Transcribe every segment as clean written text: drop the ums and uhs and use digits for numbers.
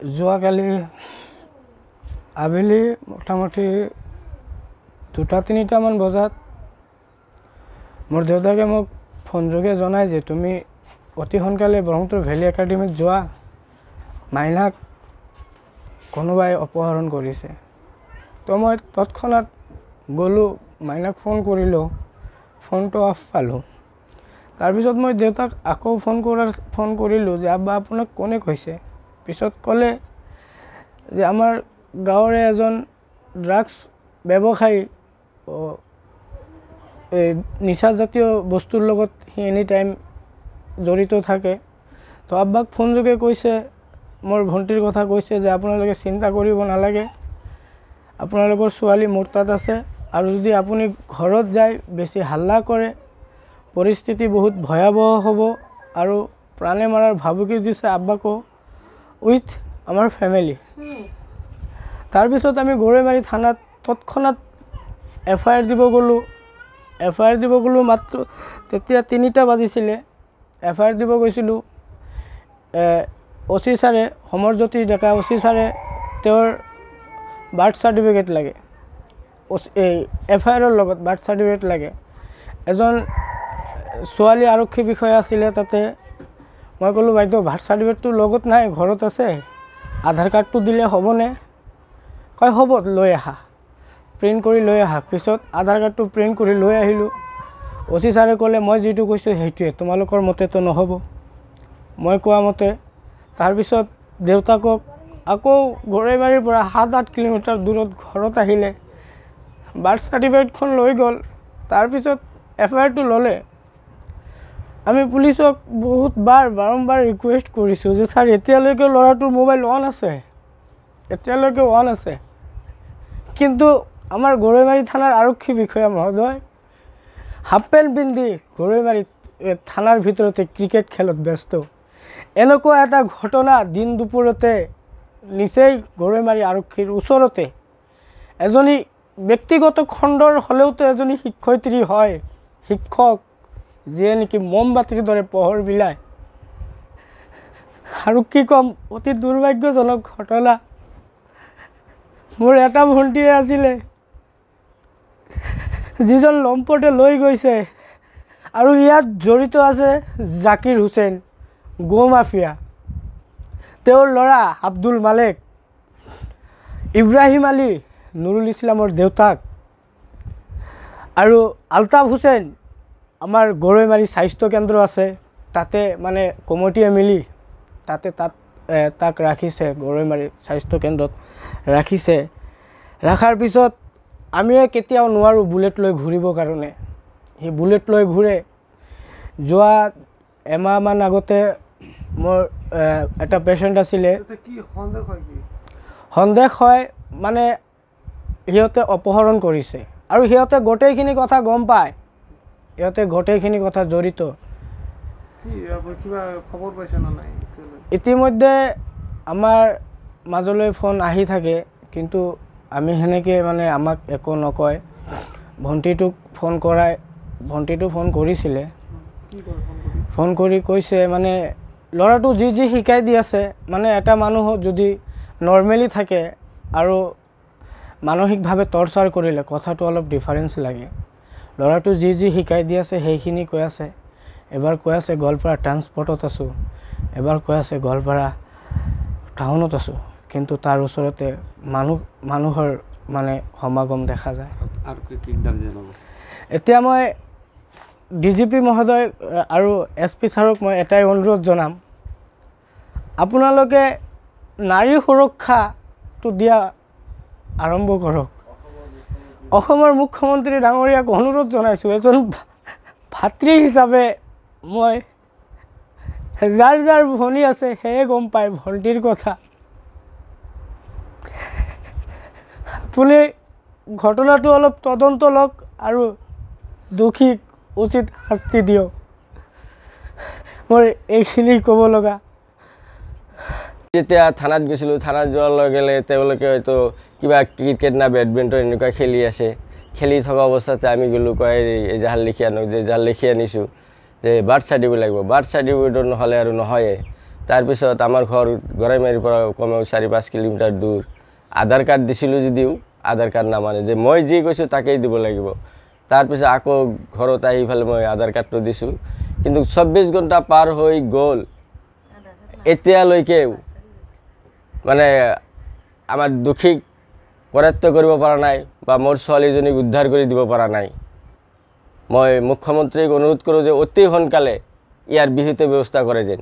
যোৱাকালি আবেলি মোটামুটি 2-3মান বজাত মোৰ দেউতাকে মোক ফোনযোগে জনায় যে তুমি অতি সোনকালে ব্ৰহ্মপুত্ৰ ভেলী একাডেমীত যোৱা, মাইনাক কোনোবাই অপহৰণ কৰিছে। তো মই তৎক্ষণাৎ গ'লোঁ, মাইনাক ফোন কৰিলোঁ, ফোনটো অফ পালোঁ। তাৰপিছত মই দেউতাক আকৌ ফোন কৰিলোঁ যে আব্বা আপোনাক কোনে কৈছে? পিছত ক'লে যে আমাৰ গাঁৱৰে এজন ড্ৰাগছ ব্যৱসায়ী, এই নিচাজাতীয় বস্তুৰ লগত সি এনি টাইম জড়িত থাকে। তো আব্বাক ফোনযোগে কৈছে, মোৰ ভণ্টিৰ কথা কৈছে যে আপোনালোকে চিন্তা কৰিব নালাগে, আপোনালোকৰ ছোৱালী মোৰ তাত আছে, আৰু যদি আপুনি ঘৰত যায় বেছি হাল্লা কৰে পৰিস্থিতি বহুত ভয়াৱহ হ'ব, আৰু প্ৰাণে মাৰাৰ ভাবুকি দিছে আব্বাকো উইথ আমাৰ ফেমিলি। তাৰপিছত আমি গৰৈমাৰী থানাত তৎক্ষণাৎ FIR দিব গ'লোঁ। FIR দিব গ'লোঁ, মাত্ৰ তেতিয়া 3টা বাজিছিলে। FIR দিব গৈছিলোঁ। OC ছাৰে, সমৰজ্যোতি ডেকা OC ছাৰে তেওঁৰ বাৰ্থ চাৰ্টিফিকেট লাগে, এই FIRৰ লগত বাৰ্থ চাৰ্টিফিকেট লাগে। এজন ছোৱালী আৰক্ষী বিষয়া আছিলে তাতে। মই ক'লোঁ বাইদেউ বাৰ্থ চাৰ্টিফিকেটটো লগত নাই, ঘৰত আছে, আধাৰ কাৰ্ডটো দিলে হ'বনে? কয় হ'ব, লৈ আহা, প্ৰিণ্ট কৰি লৈ আহা। পিছত আধাৰ কাৰ্ডটো প্ৰিণ্ট কৰি লৈ আহিলোঁ। OC ছাৰে ক'লে মই যিটো কৈছোঁ সেইটোৱে, তোমালোকৰ মতেতো নহ'ব, মই কোৱা মতে। তাৰপিছত দেউতাকক আকৌ গৰৈমাৰীৰ পৰা 7-8 কিলোমিটাৰ দূৰত ঘৰত আহিলে, বাৰ্থ চাৰ্টিফিকেটখন লৈ গ'ল। তাৰপিছত FIRটো ল'লে। আমি পুলিচক বাৰম্বাৰ ৰিকুৱেষ্ট কৰিছোঁ যে ছাৰ এতিয়ালৈকে ল'ৰাটোৰ মোবাইল অন আছে, এতিয়ালৈকে অন আছে, কিন্তু আমাৰ গৰৈমাৰী থানাৰ আৰক্ষী বিষয়া মহোদয় হাফ পেণ্ট পিন্ধি গৰৈমাৰী থানাৰ ভিতৰতে ক্ৰিকেট খেলত ব্যস্ত। এনেকুৱা এটা ঘটনা দিন দুপৰতে নিচেই গৰৈমাৰী আৰক্ষীৰ ওচৰতে এজনী ব্যক্তিগত খণ্ডৰ হ'লেওতো এজনী শিক্ষয়িত্ৰী হয়, শিক্ষক, যিয়ে নেকি মমবাতিৰ দৰে পোহৰ বিলায়। আৰু কি ক'ম, অতি দুৰ্ভাগ্যজনক ঘটনা। মোৰ এটা ভণ্টিয়ে আছিলে যিজন লম্পটে লৈ গৈছে, আৰু ইয়াত জড়িত আছে জাকিৰ হুছেইন, গো মাফিয়া, তেওঁৰ ল'ৰা আব্দুল মালেক, ইব্ৰাহিম আলী, নুৰুল ইছলামৰ দেউতাক, আৰু আলতাফ হুছেইন। আমাৰ গৰৈমাৰী স্বাস্থ্য কেন্দ্ৰ আছে, তাতে মানে কমিটিয়ে মিলি তাক ৰাখিছে, গৰৈমাৰী স্বাস্থ্য কেন্দ্ৰত ৰাখিছে। ৰখাৰ পিছত আমিয়ে কেতিয়াও নোৱাৰোঁ বুলেট লৈ ঘূৰিবৰ কাৰণে, সি বুলেট লৈ ঘূৰে। যোৱা এমাহমান আগতে মোৰ এটা পেচেণ্ট আছিলে, সন্দেহ হয় মানে সিহঁতে অপহৰণ কৰিছে, আৰু সিহঁতে গোটেইখিনি কথা গম পায়, সিহঁতে গোটেইখিনি কথা জড়িত। ইতিমধ্যে আমাৰ মাজলৈ ফোন আহি থাকে, কিন্তু আমি সেনেকৈ মানে আমাক একো নকয়। ভণ্টিটোক ফোন কৰিছিলে, ফোন কৰি কৈছে মানে ল'ৰাটো যি শিকাই দি আছে, মানে এটা মানুহ যদি নৰ্মেলি থাকে আৰু মানসিকভাৱে টৰ্চাৰ কৰিলে কথাটো অলপ ডিফাৰেঞ্চ লাগে। ল'ৰাটো যি শিকাই দি আছে সেইখিনি কৈ আছে। এবাৰ কৈ আছে গোৱালপাৰা ট্ৰান্সপৰ্টত আছোঁ, এবাৰ কৈ আছে গোৱালপাৰা টাউনত আছোঁ, কিন্তু তাৰ ওচৰতে মানুহৰ মানে সমাগম দেখা যায়। এতিয়া মই DGP মহোদয় আৰু SP ছাৰক মই এটাই অনুৰোধ জনাম, আপোনালোকে নাৰী সুৰক্ষাটো দিয়া আৰম্ভ কৰক। অসমৰ মুখ্যমন্ত্ৰী ডাঙৰীয়াক অনুৰোধ জনাইছোঁ, এজন ভাতৃ হিচাপে মই, যাৰ ভনী আছে সেয়ে গম পায় ভণ্টিৰ কথা। আপুনি ঘটনাটো অলপ তদন্ত লওক আৰু দোষীক উচিত শাস্তি দিয়ক, মোৰ এইখিনি ক'ব লগা। যেতিয়া থানাত গৈছিলোঁ, থানাত যোৱাৰ লগে লগে তেওঁলোকে হয়তো কিবা ক্ৰিকেট না বেডমিণ্টন এনেকুৱা খেলি আছে, খেলি থকা অৱস্থাতে আমি গ'লোঁ, কয় এজাহাৰ লিখি আনো, যে এজাহাৰ লিখি আনিছোঁ যে বাৰ্থ চাৰ্টিফিকেট লাগিব, বাৰ্থ চাৰ্টিফিকেট নহ'লে আৰু নহয়ে। তাৰপিছত আমাৰ ঘৰ গৰাইমাৰীৰ পৰা কমেও 4-5 কিলোমিটাৰ দূৰ আধাৰ কাৰ্ড দিছিলোঁ যদিও আধাৰ কাৰ্ড নামানে যে মই যি কৈছোঁ তাকেই দিব লাগিব তাৰপিছত আকৌ ঘৰত আহি ফালে মই আধাৰ কাৰ্ডটো দিছোঁ কিন্তু 24 ঘণ্টা পাৰ হৈ গ'ল এতিয়ালৈকেও মানে আমাৰ দুখীক কৰায়ত্ব কৰিব পৰা নাই বা মোৰ ছোৱালীজনীক উদ্ধাৰ কৰি দিব পৰা নাই মই মুখ্যমন্ত্ৰীক অনুৰোধ কৰোঁ যে অতি সোনকালে ইয়াৰ বিহিত ব্যৱস্থা কৰে যেন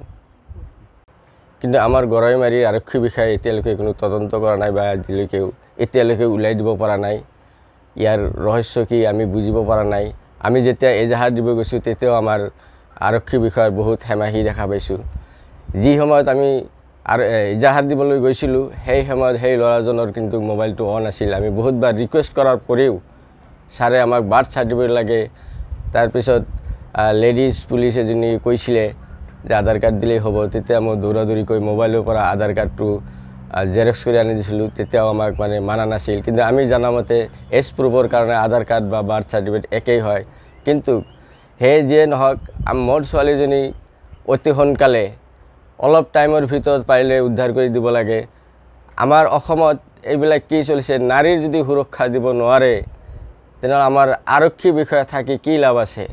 কিন্তু আমাৰ গৰাইমাৰীৰ আৰক্ষী বিষয়াই এতিয়ালৈকে কোনো তদন্ত কৰা নাই বা এতিয়ালৈকে উলাই দিব পৰা নাই ইয়াৰ ৰহস্য কি আমি বুজিব পৰা নাই আমি যেতিয়া এজাহাৰ দিব গৈছোঁ তেতিয়াও আমাৰ আৰক্ষী বিষয়াৰ বহুত হেমাহি দেখা পাইছোঁ যি সময়ত আমি আৰু এজাহাৰ দিবলৈ গৈছিলোঁ সেই সময়ত সেই ল'ৰাজনৰ কিন্তু মোবাইলটো অন আছিল আমি বহুতবাৰ ৰিকুৱেষ্ট কৰাৰ পৰেও ছাৰে আমাক বাৰ্থ চাৰ্টিফিকেট লাগে তাৰপিছত লেডিজ পুলিচ এজনী কৈছিলে যে আধাৰ কাৰ্ড দিলেই হ'ব তেতিয়া মই দৌৰাদৌৰিকৈ মোবাইলৰ পৰা আধাৰ কাৰ্ডটো জেৰক্স কৰি আনি দিছিলোঁ তেতিয়াও আমাক মানে মানা নাছিল কিন্তু আমি জানামতে এজ প্ৰুফৰ কাৰণে আধাৰ কাৰ্ড বা বাৰ্থ চাৰ্টিফিকেট একেই হয় কিন্তু সেই যিয়ে নহওক মোৰ ছোৱালীজনী অতি সোনকালে অলপ টাইমৰ ভিতৰত পাৰিলে উদ্ধাৰ কৰি দিব লাগে আমাৰ অসমত এইবিলাক কি চলিছে নাৰীৰ যদি সুৰক্ষা দিব নোৱাৰে তেনেহ'লে আমাৰ আৰক্ষী বিষয়া থাকি কি লাভ আছে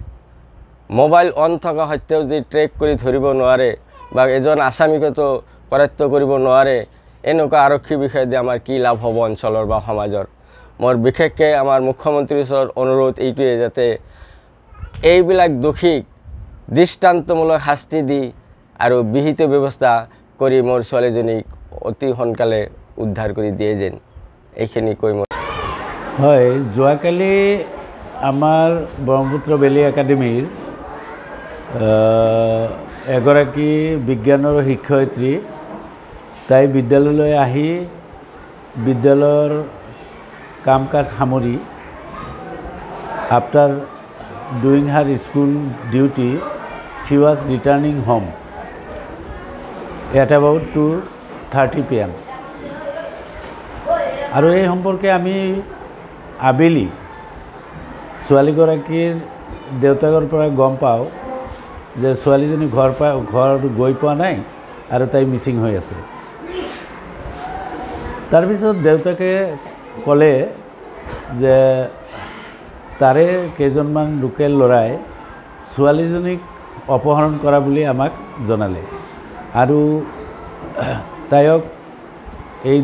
মোবাইল অন থকা সত্ত্বেও যদি ট্ৰেক কৰি ধৰিব নোৱাৰে বা এজন আসামিকতো কৰায়ত্ব কৰিব নোৱাৰে এনেকুৱা আৰক্ষী বিষয়া দি আমাৰ কি লাভ হ'ব অঞ্চলৰ বা সমাজৰ মোৰ বিশেষকৈ আমাৰ মুখ্যমন্ত্ৰীৰ ওচৰত অনুৰোধ এইটোৱে যাতে এইবিলাক দোষীক দৃষ্টান্তমূলক শাস্তি দি আৰু বিহিত ব্যৱস্থা কৰি মোৰ ছোৱালীজনীক অতি সোনকালে উদ্ধাৰ কৰি দিয়ে যেন এইখিনি কৈ মই হয় যোৱাকালি আমাৰ ব্ৰহ্মপুত্ৰ ভেলী একাডেমীৰ এগৰাকী বিজ্ঞানৰ শিক্ষয়িত্ৰী তাই বিদ্যালয়লৈ আহি বিদ্যালয়ৰ কাম কাজ সামৰি after doing her school duty she was returning home at about 2:30 PM আৰু এই সম্পৰ্কে আমি আবেলি ছোৱালীগৰাকীৰ দেউতাকৰ পৰা গম পাওঁ যে ছোৱালীজনী ঘৰ গৈ পোৱা নাই আৰু তাই মিচিং হৈ আছে তাৰপিছত দেউতাকে ক'লে যে তাৰে কেইজনমান লোকেল ল'ৰাই ছোৱালীজনীক অপহৰণ কৰা বুলি আমাক জনালে আৰু তাইক এই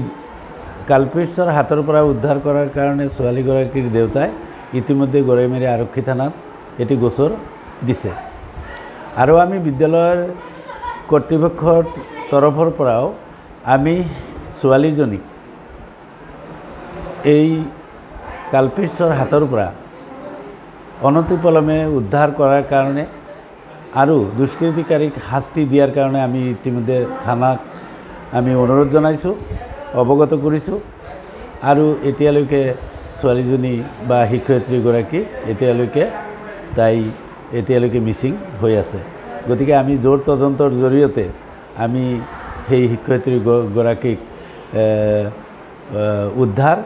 কালপিটছৰ হাতৰ পৰা উদ্ধাৰ কৰাৰ কাৰণে ছোৱালীগৰাকীৰ দেউতাই ইতিমধ্যে গৰাইমাৰী আৰক্ষী থানাত এটি গোচৰ দিছে আৰু আমি বিদ্যালয়ৰ কৰ্তৃপক্ষৰ তৰফৰ পৰাও আমি ছোৱালীজনীক এই কালপিটছৰ হাতৰ পৰা অনতিপলমে উদ্ধাৰ কৰাৰ কাৰণে আৰু দুষ্কৃতিকাৰীক শাস্তি দিয়াৰ কাৰণে আমি ইতিমধ্যে থানাক আমি অনুৰোধ জনাইছোঁ অৱগত কৰিছোঁ আৰু এতিয়ালৈকে ছোৱালীজনী বা শিক্ষয়িত্ৰীগৰাকী এতিয়ালৈকে মিচিং হৈ আছে গতিকে আমি জোৰ তদন্তৰ জৰিয়তে আমি সেই শিক্ষয়িত্ৰীগৰাকীক উদ্ধাৰ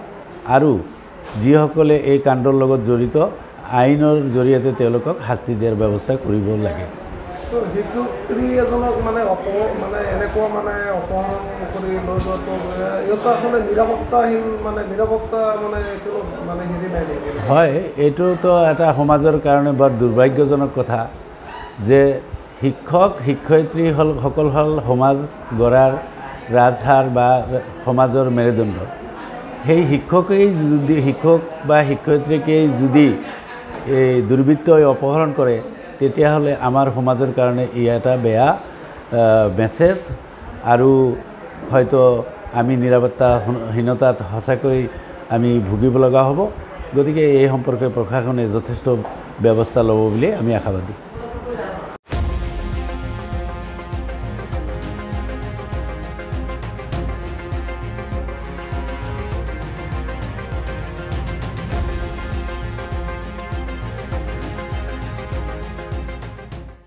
আৰু যিসকলে এই কাণ্ডৰ লগত জড়িত আইনৰ জৰিয়তে তেওঁলোকক শাস্তি দিয়াৰ ব্যৱস্থা কৰিব লাগে শিক্ষয়িত্ৰী এজনক মানে এনেকুৱা অপহৰণ কৰি লৈ যোৱাটো ইহঁতৰ আচলতে নিৰাপত্তাহীন নিৰাপত্তা হেৰি নাই নেকি হয় এইটোতো এটা সমাজৰ কাৰণে বৰ দুৰ্ভাগ্যজনক কথা যে শিক্ষক শিক্ষয়িত্ৰীসকল হ'ল সমাজ গঢ়াৰ ৰাজহাড় বা সমাজৰ মেৰুদণ্ড সেই শিক্ষক বা শিক্ষয়িত্ৰীকেই যদি এই দুৰ্বৃত্তই অপহৰণ কৰে তেতিয়াহ'লে আমাৰ সমাজৰ কাৰণে ই এটা বেয়া মেছেজ আৰু হয়তো আমি নিৰাপত্তাহীনতাত সঁচাকৈ আমি ভুগিব লগা হ'ব গতিকে এই সম্পৰ্কে প্ৰশাসনে যথেষ্ট ব্যৱস্থা ল'ব বুলি আমি আশাবাদী